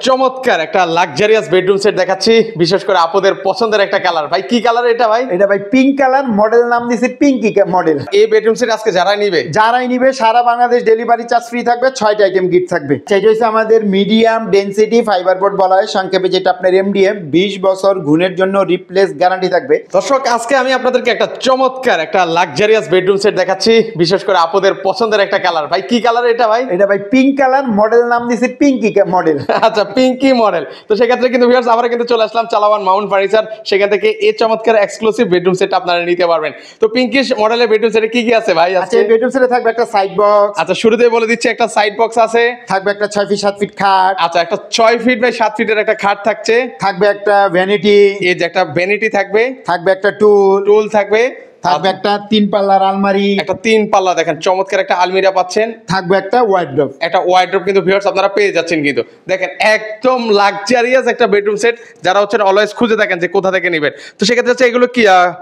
চমৎকার একটা luxurious bedroom set দেখাচ্ছি, বিশেষ করে আপুদের পছন্দের একটা কালার। ভাই কি কালার এটা ভাই? এটা ভাই পিঙ্ক কালার, মডেল নাম দিয়েছে পিঙ্কি মডেল। এই বেডরুম সেট আজকে যারাই নিবে সারা বাংলাদেশ ডেলিভারি চার্জ ফ্রি থাকবে, 6টা আইটেম গিফট থাকবে। সেটা হচ্ছে আমাদের মিডিয়াম ডেনসিটি ফাইবার বোর্ড বলা হয় সংক্ষেপে, যেটা আপনার এমডিএফ 20 বছর গুণের জন্য রিপ্লেস গ্যারান্টি থাকবে। দর্শক আজকে আমি আপনাদেরকে একটা চমৎকার একটা লাক্সারিয়াস বেডরুম সেট দেখাচ্ছি, বিশেষ করে আপুদের পছন্দের একটা কালার। ভাই কি কালার এটা ভাই? এটা ভাই পিঙ্ক কালার, মডেল নাম দিয়েছে পিঙ্কি মডেল। আচ্ছা, পিঙ্কি মডেল। তো সেক্ষেত্রে কিন্তু ভিউয়ার্স আমরা কিন্তু চলে আসলাম চালাওয়ান মাউন্ট ফার্নিচার, সেখান থেকে এই চমৎকার এক্সক্লুসিভ বেডরুম সেট আপনারা নিতে পারবেন। তো পিঙ্কি মডেলের বেডরুম সেটে কি কি আছে ভাই? আচ্ছা, এই বেডরুম সেটে থাকবে একটা সাইড বক্স। আচ্ছা, শুরুতেই বলে দিচ্ছি একটা সাইড বক্স আছে, থাকবে একটা 6 ফিট 7 ফিট খাট। আচ্ছা, একটা 6 ফিট বাই 7 ফিটের একটা খাট থাকছে, থাকবে একটা ভ্যানিটি, এই যে একটা ভ্যানিটি থাকবে, থাকবে একটা টুল থাকবে, থাকবে একটা 3 পাল্লার আলমারি, একটা 3 পাল্লা দেখেন চমৎকার একটা আলমিরা পাচ্ছেন, থাকবে একটা ওয়ার্ডরোব। একটা ওয়ার্ডরোব কিন্তু ভিউয়ার্স আপনারা পেয়ে যাচ্ছেন। কিন্তু দেখেন একদম লাক্সারিয়াস একটা বেডরুম সেট, যারা হচ্ছেন অলওয়েজ খুঁজে থাকেন যে কোথা থেকে নেবেন। তো সেক্ষেত্রে হচ্ছে এগুলো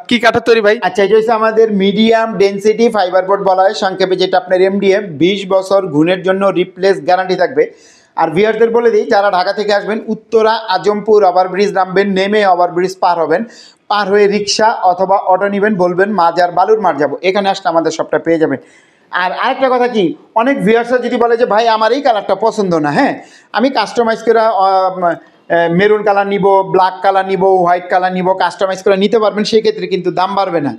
কি কাঠের তৈরি ভাই? আচ্ছা, এটা হচ্ছে আমাদের মিডিয়াম ডেনসিটি ফাইবার বোর্ড বলা হয় সংক্ষেপে, যেটা আপনার এমডিএফ 20 বছর গুণের জন্য রিপ্লেস গ্যারান্টি থাকবে। আর ভিউয়ারদের বলে দিই, যারা ঢাকা থেকে আসবেন উত্তরা আজমপুর ওভারব্রিজ নামবেন, নেমে ওভারব্রিজ পার হবেন, পার হয়ে রিক্সা অথবা অটো নেবেন, বলবেন মাজার বালুর মার যাবো, এখানে আসলে আমাদের সবটা পেয়ে যাবেন। আর আরেকটা কথা কি, অনেক ভিউয়ার্সরা যদি বলে যে ভাই আমার এই কালারটা পছন্দ না, হ্যাঁ আমি কাস্টমাইজ করে মেরুন কালার নিব, ব্ল্যাক কালার নিব, হোয়াইট কালার নিব, কাস্টমাইজ করে নিতে পারবেন, সেই ক্ষেত্রে কিন্তু দাম বাড়বে না।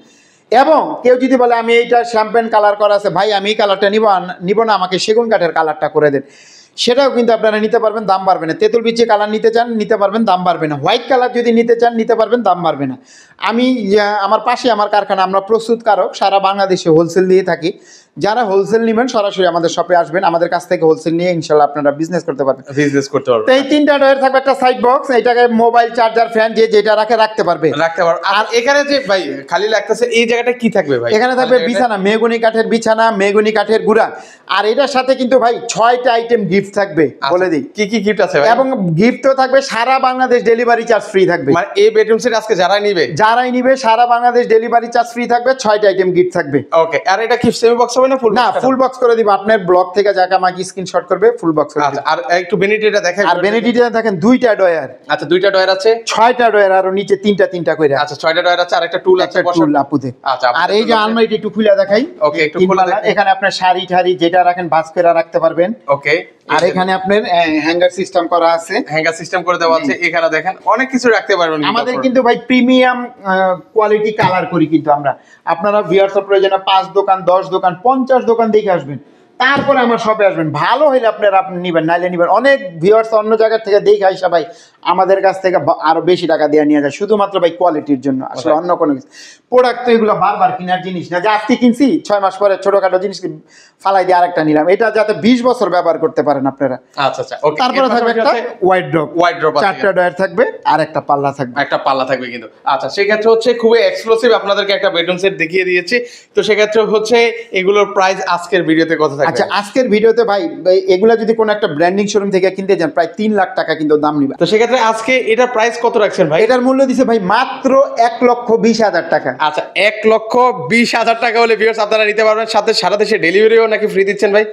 এবং কেউ যদি বলে আমি এইটা শ্যাম্পেন কালার করা আছে, ভাই আমি এই কালারটা নিব না, আমাকে সেগুন কাঠের কালারটা করে দেন, সেটাও কিন্তু আপনারা নিতে পারবেন, দাম বাড়বে না। তেঁতুল বিচি কালার নিতে চান নিতে পারবেন, দাম বাড়বে না। হোয়াইট কালার যদি নিতে চান নিতে পারবেন, দাম বাড়বে না। আমি আমার পাশে আমার কারখানা, আমরা প্রস্তুতকারক, সারা বাংলাদেশে হোলসেল দিয়ে থাকি। যারা হোলসেল নেবেন সরাসরি আমাদের শপে আসবেন, আমাদের কাছ থেকে হোলসেল নিয়ে ইনশাল্লাহ আপনারা বিজনেস করতে পারবেন। তো এই 3টা ডয়ার থাকবে, একটা সাইড বক্স, এইটাকে মোবাইল চার্জার ফ্যান যেটা রাখতে পারবে। আর এখানে যে ভাই খালি লাগতেছে এই জায়গাটা কি থাকবে ভাই? এখানে থাকবে বিছানা, মেহগনি কাঠের বিছানা, মেহগনি কাঠের গুড়া। আর এটার সাথে কিন্তু ভাই 6টা আইটেম গিফট থাকবে, বলে দিই কি কি গিফট আছে ভাই? এবং গিফটও থাকবে, সারা বাংলাদেশ ডেলিভারি চার্জ ফ্রি থাকবে। মানে এই বেডরুম সেট আজকে যারাই নিবে সারা বাংলাদেশ ডেলিভারি চার্জ ফ্রি থাকবে, 6টা আইটেম গিফট থাকবে। ওকে, আর এটা কি সেমি বক্স হবে না ফুল? না, ফুল বক্স করে দিব। আপনার ব্লগ থেকে যাকে আমাকে স্ক্রিনশট করবে ফুল বক্স করে দিব। আর একটু ভ্যানিটিটা দেখাই। আর ভ্যানিটিটা দেখেন 2টা ডয়ার। আচ্ছা, 2টা ডয়ার আছে, 6টা ডয়ার, আর নিচে 3টা করে। আচ্ছা, 6টা ডয়ার আছে, আর একটা টুল আছে, টুল আপুতে। আচ্ছা, আর এই যে আলমারিটা একটু খুলে দেখাই। ওকে, একটু খুলে দেখাই। এখানে আপনার শাড়ি ঠাড়ি যেটা রাখেন ভাঁজ করে রাখতে পারবেন। ওকে, আর এখানে আপনার হ্যাঙ্গার সিস্টেম করা আছে, হ্যাঙ্গার সিস্টেম করে দেওয়া আছে। এখানে দেখেন অনেক কিছু রাখতে পারবেন। আমাদের কিন্তু ভাই প্রিমিয়াম কোয়ালিটি কালার করি কিন্তু আমরা। আপনারা ভিউয়ার্সের প্রয়োজনে 5 দোকান 10 দোকান 50 দোকান দেখে আসবেন, তারপরে আমার শপে আসবেন। ভালো হইলে আপনি নিবেন, নাইলে নিবেন। অনেক ভিউয়ার্স অন্য জায়গা থেকে দেখে আইসা ভাই আমাদের কাছ থেকে আরো বেশি টাকা দিয়ে নিয়ে যায়, শুধুমাত্র ভাই কোয়ালিটির জন্য, আসলে অন্য কোনো কিছু। প্রোডাক্ট তো এগুলো বারবার কেনার জিনিস না, যে আজকে কিনছি 6 মাস পরে ছোটখাটো জিনিস ফালাই দিয়ে আরেকটা নিলাম, এটা যাতে 20 বছর ব্যবহার করতে পারেন আপনারা। আচ্ছা আচ্ছা, ওকে। তারপরে থাকবে একটা ওয়ার্ডরোব, 4টা ডয়ার থাকবে, আর একটা পাল্লা থাকবে, কিন্তু। আচ্ছা, সেক্ষেত্রে হচ্ছে খুবই এক্সক্লুসিভ আপনাদেরকে একটা বেডরুম সেট দেখিয়ে দিয়েছি। তো সেক্ষেত্রে হচ্ছে এগুলোর প্রাইস আজকের ভিডিওতে কত থাকবে? আচ্ছা, আজকের ভিডিওতে ভাই এগুলা যদি কোনো একটা ব্র্যান্ডিং শোরুম থেকে কিনতে যান প্রায় 3 লাখ টাকা কিন্তু দাম নিবে। তো সেক্ষেত্রে আজকে এটা প্রাইস কত রাখছেন ভাই? এটার মূল্য দিছে ভাই মাত্র 1,20,000 টাকা। আচ্ছা, 1,20,000 টাকা হলে ভিউয়ার্স আপনারা নিতে পারবেন। সাথে সারা দেশে ডেলিভারিও নাকি ফ্রি দিচ্ছেন ভাই?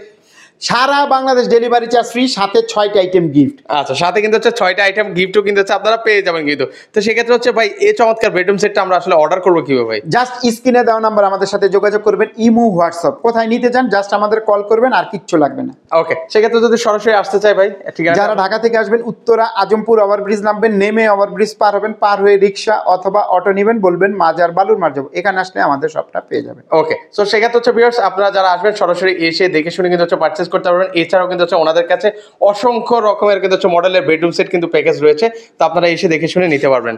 সারা বাংলাদেশ ডেলিভারি চার্জ ফ্রি, সাথে 6টা আইটেম গিফট। আচ্ছা, সাথে কিন্তু হচ্ছে 6টা আইটেম গিফটও কিন্তু হচ্ছে আপনারা পেয়ে যাবেন কিন্তু। তো সেক্ষেত্রে হচ্ছে ভাই এই চমৎকার বেডরুম সেটটা আমরা আসলে অর্ডার করবো কিভাবে ভাই? জাস্ট স্ক্রিনে দেওয়া নাম্বার আমাদের সাথে যোগাযোগ করবেন, ইমো হোয়াটসঅ্যাপ, কোথায় নিতে চান জাস্ট আমাদের কল করবেন, আর কিচ্ছু লাগবে না। ওকে, সেক্ষেত্রে যদি সরাসরি আসতে চাই ভাই, ঠিক আছে, যারা ঢাকা থেকে আসবেন উত্তরা আজমপুর ওভারব্রিজ নামবেন, নেমে ওভারব্রিজ পার হবেন, পার হয়ে রিক্সা অথবা অটো নেবেন, বলবেন মাজার বালুর মার যাবো, এখানে আসলে আমাদের সবটা পেয়ে যাবেন। ওকে, সো সেক্ষেত্রে হচ্ছে ভিউয়ার্স আপনারা যারা আসবেন সরাসরি এসে দেখে শুনে কিন্তু হচ্ছে পারচেজ করতে পারবেন। এছাড়াও কিন্তু হচ্ছে ওনাদের কাছে অসংখ্য রকমের কিন্তু হচ্ছে মডেলের বেডরুম সেট কিন্তু প্যাকেজ রয়েছে, তো আপনারা এসে দেখে শুনে নিতে পারবেন।